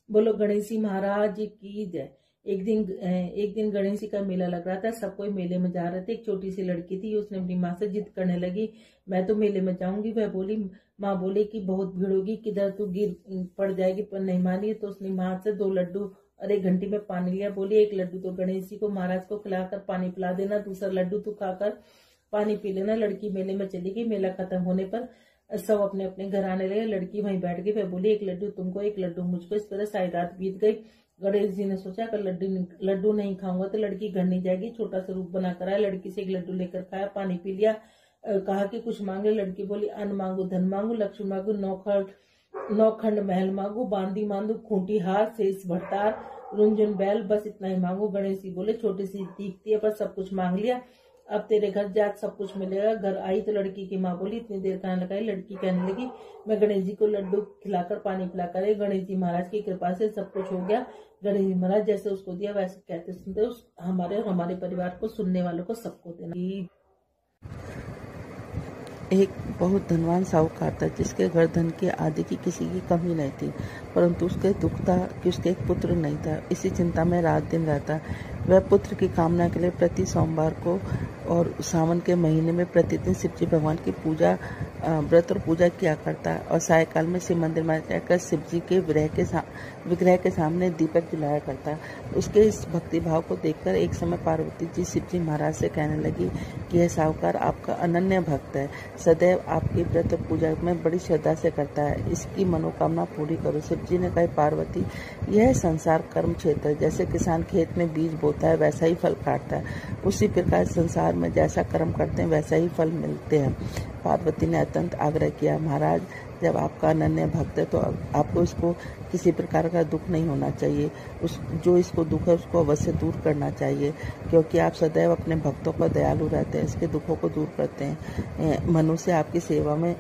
बोलो गणेश जी महाराज की जय। एक दिन गणेश जी का मेला लग रहा था, सब कोई मेले में जा रहे थे। एक छोटी सी लड़की थी, उसने अपनी माँ से जिद करने लगी, मैं तो मेले में जाऊंगी। वह बोली, माँ बोली कि बहुत भीड़ होगी, किधर तू गिर पड़ जाएगी, पर नहीं मानी। तो उसने माँ से 2 लड्डू और 1 घंटी में पानी लिया। बोली, 1 लड्डू तो गणेश जी को महाराज को खिलाकर पानी पिला देना, दूसरा लड्डू तू खाकर पानी पी लेना। लड़की मेले में चली गई। मेला खत्म होने पर सब अपने अपने घर आने लगे। लड़की वहीं बैठ गई। वह बोली, 1 लड्डू तुमको, 1 लड्डू मुझको। इस तरह सारी रात बीत गई। गणेश जी ने सोचा कि लड्डू नहीं खाऊंगा तो लड़की घर नहीं जाएगी। छोटा सा रूप बनाकर आया, लड़की से 1 लड्डू लेकर खाया, पानी पी लिया। कहा कि कुछ मांगे। लड़की बोली, अन्न मांगू, धन मांगू, लक्ष्मी मांगू, नौखंड महल मांगू, बांदी मांगू, खूंटी हार, शेष भरतार, रुंझुन बैल, बस इतना ही मांगू। गणेश जी बोले, छोटी सी दिखती है पर सब कुछ मांग लिया, अब तेरे घर जात सब कुछ मिलेगा। घर आई तो लड़की की माँ बोली, इतनी देर कहाँ लगाई। लड़की कहने लगी, मैं गणेश जी को लड्डू खिलाकर पानी पिलाकर गणेश जी महाराज की कृपा से सब कुछ हो गया। गणेश जी महाराज जैसे उसको दिया वैसे कहते सुनते हमारे परिवार को, सुनने वालों को, सबको देना। एक बहुत धनवान साहूकार था जिसके घर धन की आदि की किसी की कमी नहीं थी, परंतु उसके दुख था कि उसके एक पुत्र नहीं था। इसी चिंता में रात दिन रहता। वह पुत्र की कामना के लिए प्रति सोमवार को और सावन के महीने में प्रतिदिन शिवजी भगवान की पूजा, व्रत और पूजा किया करता और सायकाल में शिव मंदिर में जाकर शिवजी के विग्रह के सामने दीपक जलाया करता। उसके इस भक्ति भाव को देखकर एक समय पार्वती जी शिवजी महाराज से कहने लगी कि यह साहूकार आपका अनन्य भक्त है, सदैव आपकी व्रत और पूजा में बड़ी श्रद्धा से करता है, इसकी मनोकामना पूरी करो। शिवजी ने कहा, पार्वती, यह संसार कर्म क्षेत्र है। जैसे किसान खेत में बीज बोता है वैसा ही फल काटता है, उसी प्रकार संसार में जैसा कर्म करते हैं वैसा ही फल मिलते हैं। पार्वती ने अत्यंत आग्रह किया, महाराज, जब आपका अनन्य भक्त है तो आपको इसको किसी प्रकार का दुख नहीं होना चाहिए। जो इसको दुख है उसको अवश्य दूर करना चाहिए, क्योंकि आप सदैव अपने भक्तों पर दयालु रहते हैं, इसके दुखों को दूर करते हैं। मनुष्य आपकी सेवा में,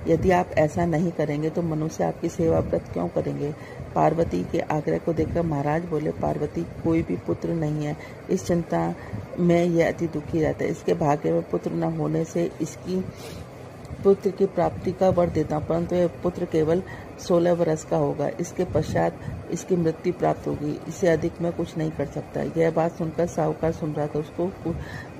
यदि आप ऐसा नहीं करेंगे तो मनुष्य आपकी सेवा व्रत क्यों करेंगे। पार्वती के आग्रह को देखकर महाराज बोले, पार्वती, कोई भी पुत्र नहीं है, इस चिंता में यह अति दुखी रहता है। इसके भाग्य में पुत्र न होने से इसकी पुत्र की प्राप्ति का वर देता हूँ, परंतु यह पुत्र केवल 16 वर्ष का होगा। इसके पश्चात इसकी मृत्यु प्राप्त होगी, इससे अधिक मैं कुछ नहीं कर सकता। यह बात सुनकर साहूकार सुन रहा था।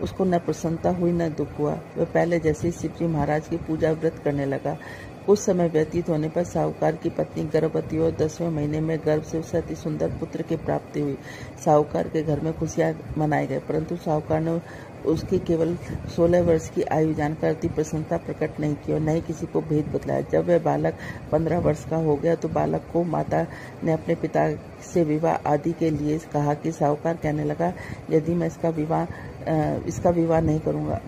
उसको न प्रसन्नता हुई न दुख हुआ। वह पहले जैसे शिवजी महाराज की पूजा व्रत करने लगा। कुछ समय व्यतीत होने पर साहूकार की पत्नी गर्भवती और 10वें महीने में गर्भ से उसे अति सुंदर पुत्र की प्राप्ति हुई। साहूकार के घर में खुशियां मनाए गए, परंतु साहूकार ने उसकी केवल 16 वर्ष की आयु जानकर अति प्रसन्नता प्रकट नहीं की और न ही किसी को भेद बतलाया। जब वह बालक 15 वर्ष का हो गया तो बालक को माता ने अपने पिता से विवाह आदि के लिए कहा कि साहूकार कहने लगा, यदि मैं इसका विवाह नहीं करूंगा।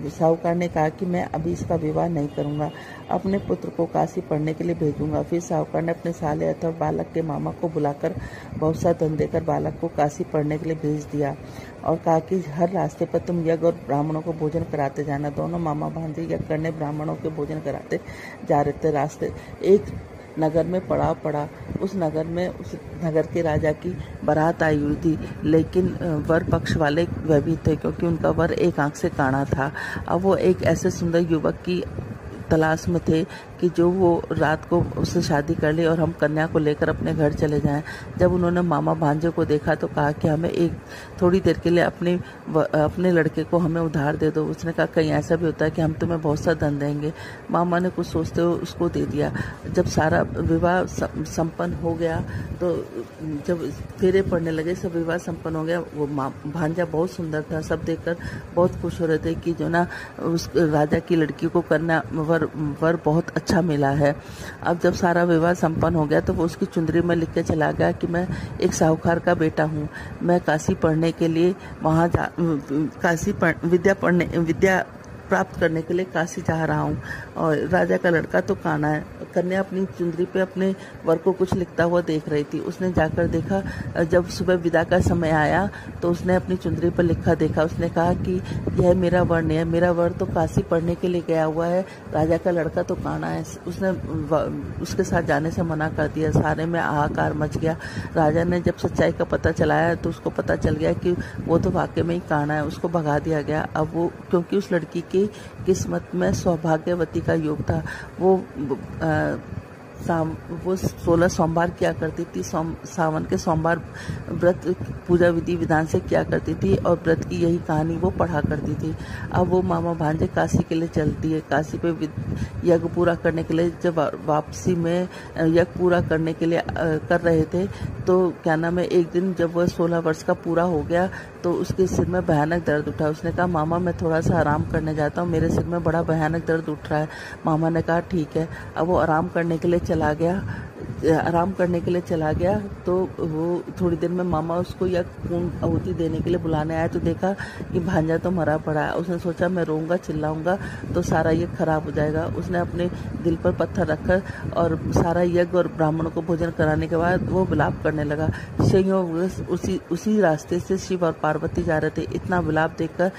साहूकार ने कहा कि मैं अभी इसका विवाह नहीं करूंगा, अपने पुत्र को काशी पढ़ने के लिए भेजूंगा। फिर साहूकार ने अपने साले अथवा बालक के मामा को बुलाकर बहुत सा धन देकर बालक को काशी पढ़ने के लिए भेज दिया और कहा कि हर रास्ते पर तुम यज्ञ और ब्राह्मणों को भोजन कराते जाना। दोनों मामा भांजे यज्ञ करने ब्राह्मणों के भोजन कराते जा रहे थे। रास्ते एक नगर में पड़ाव पड़ा। उस नगर के राजा की बारात आई हुई थी, लेकिन वर पक्ष वाले वह भी थे, क्योंकि उनका वर एक आंख से काना था। अब वो एक ऐसे सुंदर युवक की तलाश में थे कि जो वो रात को उससे शादी कर ले और हम कन्या को लेकर अपने घर चले जाएं। जब उन्होंने मामा भांजे को देखा तो कहा कि हमें एक थोड़ी देर के लिए अपने लड़के को हमें उधार दे दो। उसने कहा, कहीं ऐसा भी होता है कि हम तुम्हें बहुत सा धन देंगे। मामा ने कुछ सोचते हुए उसको दे दिया। जब सारा विवाह संपन्न हो गया तो जब फेरे पड़ने लगे, सब विवाह संपन्न हो गया। वो भांजा बहुत सुंदर था, सब देखकर बहुत खुश हो रहे थे कि जो ना उस राजा की लड़की को कन्या वर बहुत अच्छा मिला है। अब जब सारा विवाह संपन्न हो गया तो वो उसकी चुंदरी में लिख के चला गया कि मैं एक साहूकार का बेटा हूँ, मैं काशी पढ़ने के लिए विद्या प्राप्त करने के लिए काशी जा रहा हूँ। और राजा का लड़का तो काना है। कन्या अपनी चुंदरी पे अपने वर को कुछ लिखता हुआ देख रही थी। उसने जाकर देखा, जब सुबह विदा का समय आया तो उसने अपनी चुंदरी पर लिखा देखा। उसने कहा कि यह मेरा वर नहीं है, मेरा वर तो काशी पढ़ने के लिए गया हुआ है, राजा का लड़का तो काना है। उसने उसके साथ जाने से मना कर दिया। सारे में हाहाकार मच गया। राजा ने जब सच्चाई का पता चलाया तो उसको पता चल गया कि वो तो वाकई में ही काना है, उसको भगा दिया गया। अब वो, क्योंकि उस लड़की की किस्मत में सौभाग्यवती का योग था, वो वो 16 सोमवार किया करती थी। सावन के सोमवार व्रत पूजा विधि विधान से किया करती थी और व्रत की यही कहानी वो पढ़ा करती थी। अब वो मामा भांजे काशी के लिए चलती है। काशी पे यज्ञ पूरा करने के लिए जब वापसी में यज्ञ पूरा करने के लिए कर रहे थे तो क्या नाम है, एक दिन जब वह 16 वर्ष का पूरा हो गया तो उसके सिर में भयानक दर्द उठा। उसने कहा मामा मैं थोड़ा सा आराम करने जाता हूँ, मेरे सिर में बड़ा भयानक दर्द उठ रहा है। मामा ने कहा ठीक है। अब वो आराम करने के लिए चला गया तो वो थोड़ी देर में मामा उसको या पूर्ण आहुति देने के लिए बुलाने आया तो देखा कि भांजा तो मरा पड़ा है। उसने सोचा मैं रोऊंगा चिल्लाऊंगा तो सारा यज्ञ खराब हो जाएगा। उसने अपने दिल पर पत्थर रखकर और सारा यज्ञ और ब्राह्मणों को भोजन कराने के बाद वो विलाप करने लगा। संयोग उसी रास्ते से शिव और पार्वती जा रहे थे। इतना विलाप देखकर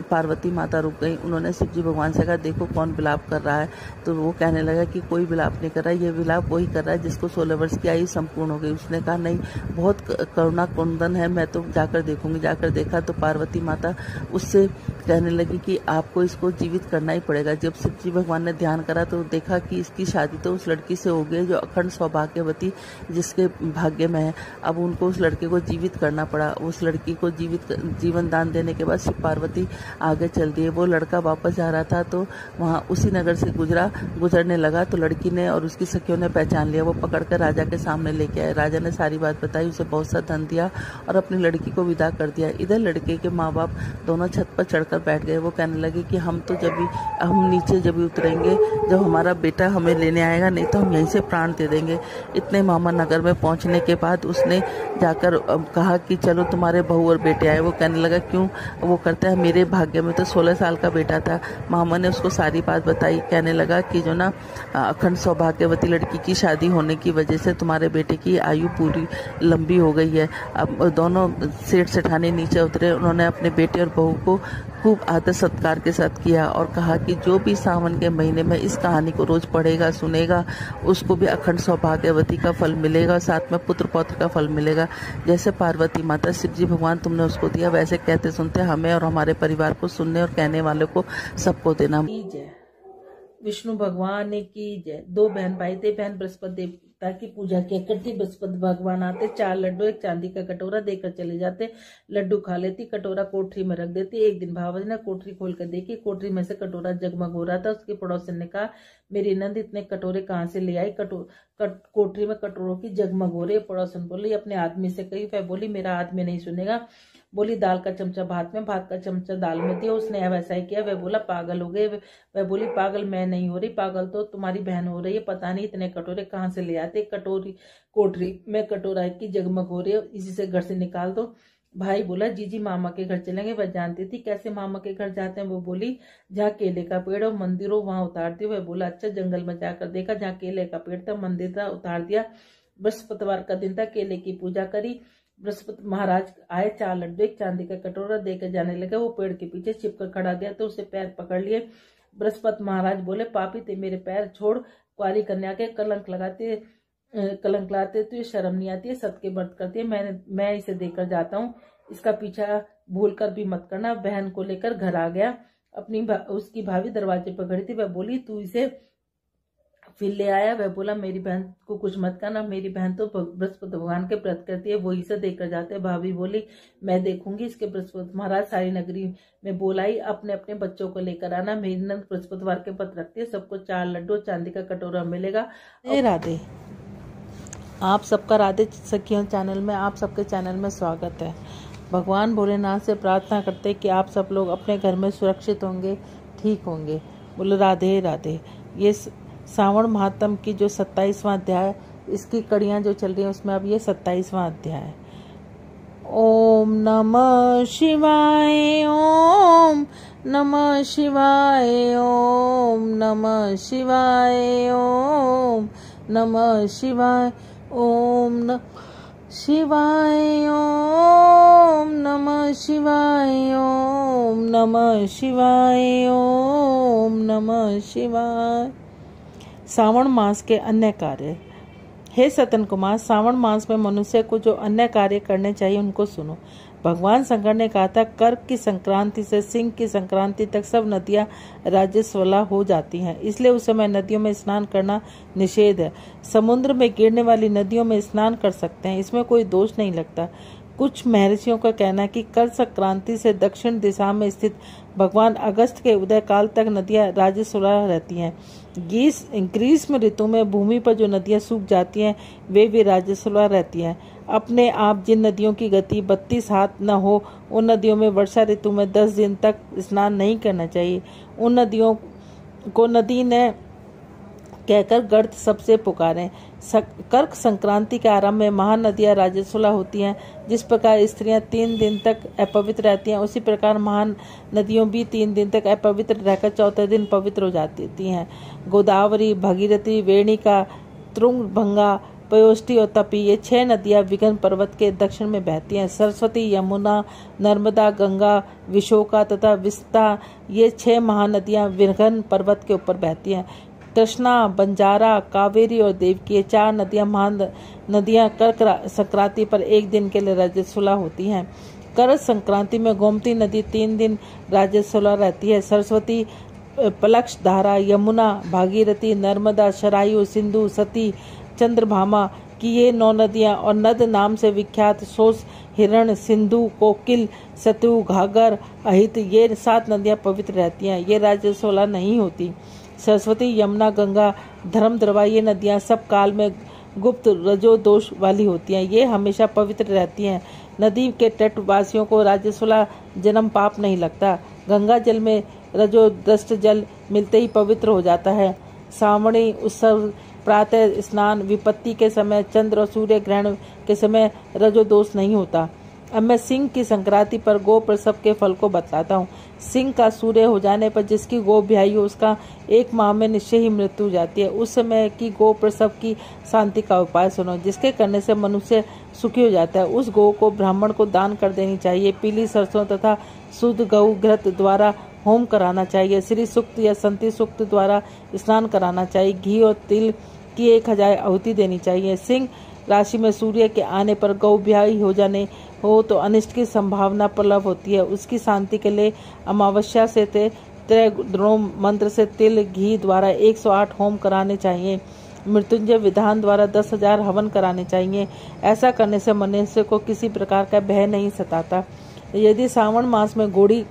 पार्वती माता रुक गई। उन्होंने शिव जी भगवान से कहा देखो कौन विलाप कर रहा है। तो वो कहने लगा कि कोई विलाप नहीं कर रहा है, ये विलाप वही कर रहा है जिसको 16 वर्ष की आयु संपूर्ण हो गई। उसने कहा नहीं, बहुत करुणा कुंदन है, मैं तो जाकर देखूंगी। जाकर देखा तो पार्वती माता उससे कहने लगी कि आपको इसको जीवित करना ही पड़ेगा। जब शिव जी भगवान ने ध्यान करा तो देखा कि इसकी शादी तो उस लड़की से हो गई जो अखंड सौभाग्यवती जिसके भाग्य में है। अब उनको उस लड़के को जीवित करना पड़ा। उस लड़की को जीवन दान देने के बाद शिव पार्वती आगे चल दिए। वो लड़का वापस जा रहा था तो वहाँ उसी नगर से गुजरने लगा तो लड़की ने और उसकी सखियों ने पहचान लिया। वो पकड़कर राजा के सामने लेके आए। राजा ने सारी बात बताई, उसे बहुत सा धन दिया और अपनी लड़की को विदा कर दिया। इधर लड़के के माँ बाप दोनों छत पर चढ़कर बैठ गए। वो कहने लगे कि हम नीचे जब उतरेंगे जब हमारा बेटा हमें लेने आएगा, नहीं तो हम यहीं से प्राण दे देंगे। इतने मामा नगर में पहुंचने के बाद उसने जाकर कहा कि चलो तुम्हारे बहू और बेटे आए। वो कहने लगा क्यों? वो करता है मेरे भाग्य में तो 16 साल का बेटा था। मामा ने उसको सारी बात बताई। कहने लगा कि जो ना अखंड सौभाग्यवती लड़की की शादी होने की वजह से तुम्हारे बेटे की आयु पूरी लंबी हो गई है। अब दोनों सेठ सेठानी नीचे उतरे। उन्होंने अपने बेटे और बहू को खूब आदर सत्कार के साथ किया और कहा कि जो भी सावन के महीने में इस कहानी को रोज पढ़ेगा सुनेगा उसको भी अखंड सौभाग्यवती का फल मिलेगा, साथ में पुत्र पौत्र का फल मिलेगा। जैसे पार्वती माता शिव जी भगवान तुमने उसको दिया, वैसे कहते सुनते हमें और हमारे परिवार को सुनने और कहने वालों को सबको देना। विष्णु भगवान की जय। 2 बहन भाई थे। बहन बृहस्पति देवता की पूजा किया करती। बृहस्पति भगवान आते, 4 लड्डू एक चांदी का कटोरा देकर चले जाते। लड्डू खा लेती, कटोरा कोठरी में रख देती। एक दिन भावज ने कोठरी खोल कर देखी, कोठरी में से कटोरा जगमग हो रहा था। उसके पड़ोसन ने कहा मेरी नंद इतने कटोरे कहाँ से ले आई? कोठरी में कटोरों की जगमग हो रही है। पड़ोसन बोली अपने आदमी से कही। वह बोली मेरा आदमी नहीं सुनेगा। बोली दाल का चमचा भात में, भात का चमचा दाल में दिया। उसने वैसा ही किया। वह बोला पागल हो गए। वह बोली पागल मैं नहीं हो रही, पागल तो तुम्हारी बहन हो रही है। पता नहीं इतने कटोरे कहाँ से ले आते। कोठरी में कटोरा की जगमग हो रही है, इसी से घर से निकाल दो। भाई बोला जीजी मामा के घर चलेंगे। वह जानती थी कैसे मामा के घर जाते हैं। वो बोली जहाँ केले का पेड़ और मंदिर हो वहां उतार दियो। वह बोला अच्छा। जंगल में जाकर देखा, जहाँ केले का पेड़ था मंदिर था, उतार दिया। बृहस्पतिवार का दिन था। केले की पूजा करी। बृहस्पति महाराज आए, 4 लड्डू एक चांदी का कटोरा देकर जाने लगे। वो पेड़ के पीछे छिपकर खड़ा गया तो उसे पैर पकड़ लिए। बृहस्पति महाराज बोले पापी ते मेरे पैर छोड़, कुंवारी कन्या के कलंक लाते तो ये शर्म नहीं आती है, सत के व्रत करती है। मैं इसे देकर जाता हूँ, इसका पीछा भूल कर भी मत करना। बहन को लेकर घर आ गया। उसकी भाभी दरवाजे पर खड़ी थी। वह बोली तू इसे फिर ले आया? वह बोला मेरी बहन को कुछ मत करना, मेरी बहन तो बृहस्पति भगवान के व्रत करती है, वो इसे देकर जाते हैं। भाभी बोली मैं देखूंगी। इसके बृहस्पति महाराज सारी नगरी में बोलाई अपने अपने बच्चों को लेकर आना, मेरी नंद बृहस्पतिवार के व्रत रखती है, सबको 4 लड्डू चांदी का कटोरा मिलेगा। राधे, आप सबका राधे सखियों चैनल में आप सबके चैनल में स्वागत है। भगवान भोलेनाथ से प्रार्थना करते कि आप सब लोग अपने घर में सुरक्षित होंगे, ठीक होंगे। बोलो राधे राधे। ये सावन महात्म की जो 27वां अध्याय, इसकी कड़ियाँ जो चल रही हैं उसमें अब ये 27वां अध्याय है। ओम नमः शिवाय, ओम नमः शिवाय, ओम नमः शिवाय, ओम नमः शिवाय, ओम नमः शिवाय, ओम नमः शिवाय, ओम नमः शिवाय, ओम नमः शिवाय। सावन मास के अन्य कार्य। हे सतन कुमार, सावन मास में मनुष्य को जो अन्य कार्य करने चाहिए उनको सुनो। भगवान शंकर ने कहा था, कर्क की संक्रांति से सिंह की संक्रांति तक सब नदियां राजस्वला हो जाती हैं, इसलिए उस समय नदियों में स्नान करना निषेध है। समुद्र में गिरने वाली नदियों में स्नान कर सकते हैं, इसमें कोई दोष नहीं लगता। कुछ महर्षियों का कहना है कि कर संक्रांति से दक्षिण दिशा में स्थित भगवान अगस्त के उदय काल तक नदियां राजस्वला रहती हैं। ग्रीष्म ऋतु में भूमि पर जो नदियां सूख जाती हैं वे भी राजस्वला रहती हैं। अपने आप जिन नदियों की गति 32 हाथ न हो उन नदियों में वर्षा ऋतु में 10 दिन तक स्नान नहीं करना चाहिए। उन नदियों को नदी ने कहकर गर्त सबसे पुकारें। कर्क संक्रांति के आरंभ में महानदियां राजस्वला होती हैं। जिस प्रकार स्त्रियां 3 दिन तक अपवित्र रहती हैं, उसी प्रकार महान नदियों भी 3 दिन तक अपवित्र रहकर चौथे दिन पवित्र हो जाती हैं। गोदावरी, भगीरथी, वेणिका, तुंगभंगा, पयोष्टी और तपी, ये 6 नदियां विघ्न पर्वत के दक्षिण में बहती हैं। सरस्वती, यमुना, नर्मदा, गंगा, विशोका तथा विस्ता, ये 6 महानदियां विघ्न पर्वत के ऊपर बहती हैं। कृष्णा, बंजारा, कावेरी और देवकी, ये 4 नदियां महान नदियां कर्क संक्रांति पर एक दिन के लिए राजस्वला होती हैं। कर्क संक्रांति में गोमती नदी 3 दिन राजस्वला रहती है। सरस्वती, पलक्ष धारा, यमुना, भागीरथी, नर्मदा, शरायु, सिंधु, सती, चंद्रभामा की ये 9 नदियां और नद नाम से विख्यात सोस, हिरण, सिंधु, कोकिल, सतु, घाघर, अहित, ये 7 नदियां पवित्र रहती हैं, ये राजस्वला नहीं होती। सरस्वती, यमुना, गंगा, धर्मद्रवा, ये नदियां सब काल में गुप्त रजो दोष वाली होती हैं, ये हमेशा पवित्र रहती हैं। नदी के तटवासियों को राजस्वला जन्म पाप नहीं लगता। गंगा जल में रजो दष्ट जल मिलते ही पवित्र हो जाता है। सावणी उत्सव, प्रातः स्नान, विपत्ति के समय, चंद्र और सूर्य ग्रहण के समय रजो दोष नहीं होता। अब मैं सिंह की संक्रांति पर गो प्रसव के फल को बतलाता हूँ। सिंह का सूर्य हो जाने पर जिसकी गो ब्याही हो उसका 1 माह में निश्चय ही मृत्यु हो जाती है। उस समय की गो प्रसव की शांति का उपाय सुनो, जिसके करने से मनुष्य सुखी हो जाता है। उस गो को ब्राह्मण को दान कर देनी चाहिए। पीली सरसों तथा शुद्ध गऊ घृत द्वारा होम कराना चाहिए। श्री सूक्त या संति सूक्त द्वारा स्नान कराना चाहिए। घी और तिल की 1000 आहुति देनी चाहिए। सिंह राशि में सूर्य के आने पर गौ ब्याही हो जाने हो तो अनिष्ट की संभावना प्रबल होती है। उसकी शांति के लिए अमावस्या से त्रैगुण मंत्र से तिल घी द्वारा 108 होम कराने चाहिए। मृत्युंजय विधान द्वारा 10,000 हवन कराने चाहिए। ऐसा करने से मनुष्य को किसी प्रकार का भय नहीं सताता। यदि सावन मास में घोड़ी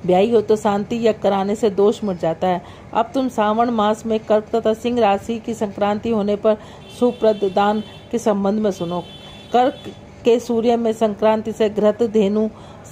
ब्याही हो तो शांति यज्ञ कराने से दोष मिट जाता है। अब तुम सावन मास में कर्क तथा सिंह राशि की संक्रांति होने पर सुप्रद दान के संबंध में सुनो। कर्क के सूर्य में संक्रांति से घृत धेनु,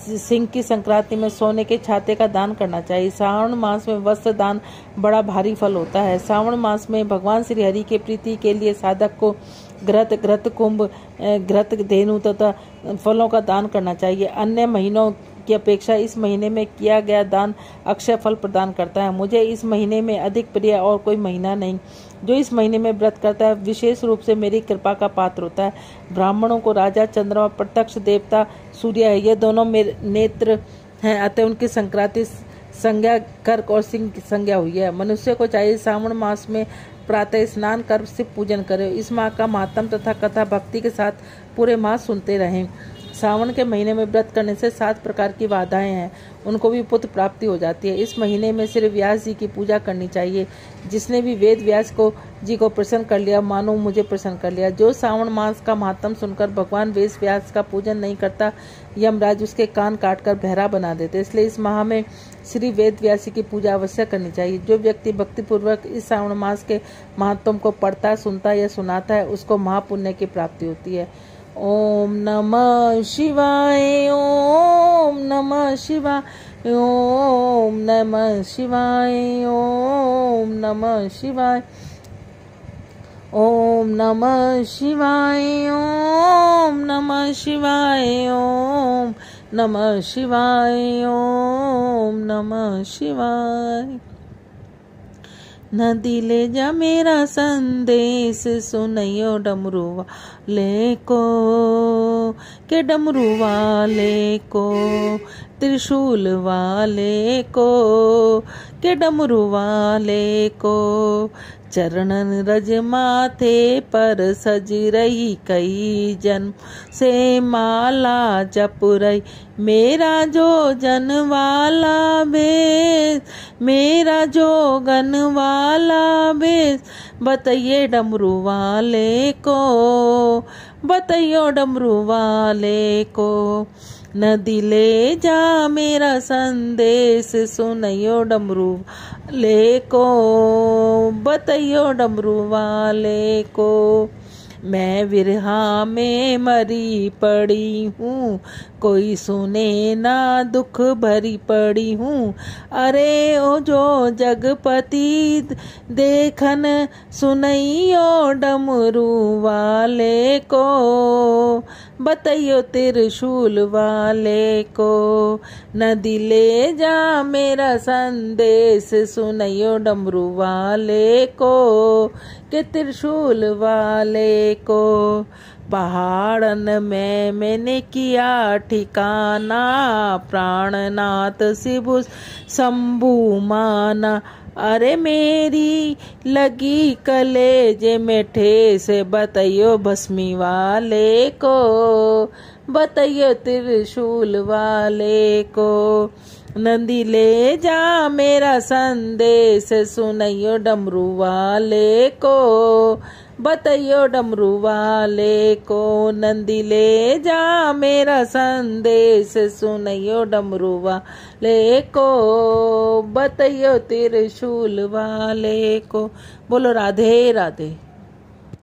सिंह की संक्रांति में सोने के छाते का दान करना चाहिए। श्रावण मास में वस्त्र दान बड़ा भारी फल होता है। श्रावण मास में भगवान श्री हरि के प्रीति के लिए साधक को घृत कुंभ, घृत धेनु तथा फलों का दान करना चाहिए। अन्य महीनों की अपेक्षा इस महीने में किया गया दान अक्षय फल प्रदान करता है। मुझे इस महीने में अधिक प्रिय और कोई महीना नहीं। जो इस महीने में व्रत करता है विशेष रूप से मेरी कृपा का पात्र होता है। ब्राह्मणों को राजा, चंद्रमा, प्रत्यक्ष देवता सूर्य है, ये दोनों मेरे नेत्र हैं, अतः उनकी संक्रांति संज्ञा कर्क और सिंह की संज्ञा हुई है। मनुष्य को चाहिए सावन मास में प्रातः स्नान कर शिव पूजन करे। इस माह का महात्म तथा कथा भक्ति के साथ पूरे माह सुनते रहें। सावन के महीने में व्रत करने से 7 प्रकार की बाधाएं हैं, उनको भी पुत्र प्राप्ति हो जाती है। इस महीने में श्री व्यास जी की पूजा करनी चाहिए। जिसने भी वेद व्यास जी को प्रसन्न कर लिया, मानो मुझे प्रसन्न कर लिया। जो सावन मास का महात्म सुनकर भगवान वेद व्यास का पूजन नहीं करता, यमराज उसके कान काटकर बहरा बना देते। इसलिए इस माह में श्री वेद व्यास जी की पूजा अवश्य करनी चाहिए। जो व्यक्ति भक्ति पूर्वक इस सावन मास के महात्म को पढ़ता, सुनता या सुनाता है, उसको महापुण्य की प्राप्ति होती है। ओम नमः शिवाय, ओम नमः शिवाय, ओम नमः शिवाय, ओम नमः शिवाय, ओम नमः शिवाय, ओम नमः शिवाय, ओम नमः शिवाय, ओम नमः शिवाय। नदी ले जा मेरा संदेश सुनयो डमरू वाले को, के डमरू वाले को, त्रिशूल वाले को, के डमरू वाले को। चरणन रज माथे पर सज रही कई जन्म से माला जप रही, मेरा जो जन वाला बेस, मेरा जो गन वाला बेस। बताइए डमरू वाले को, बताइयो डमरू वाले को। नदी ले जा मेरा संदेश, सुनयो डमरू वाले को, बताइयो डमरू वाले को। मैं विरहा में मरी पड़ी हूँ, कोई सुने ना दुख भरी पड़ी हूँ। अरे ओ जो जगपति देखन, सुनइयो डमरू वाले को, बताइयो त्रिशूल वाले को। नदी ले जा मेरा संदेश, सुनइयो डमरू वाले को, के त्रिशूल वाले को। पहाड़न में मैंने किया ठिकाना, प्राणनाथ शिव शंभु माना। अरे मेरी लगी कलेजे में ठेस, बताइयो भस्मी वाले को, बताइयो त्रिशूल वाले को। नंदी ले जा मेरा संदेश, सुनइयो डमरू वाले को, बताइयो डमरू वाले को। नंदी ले जा मेरा संदेश, सुनइयो डमरू वाले को, बताइयो त्रिशूल वाले को। बोलो राधे राधे।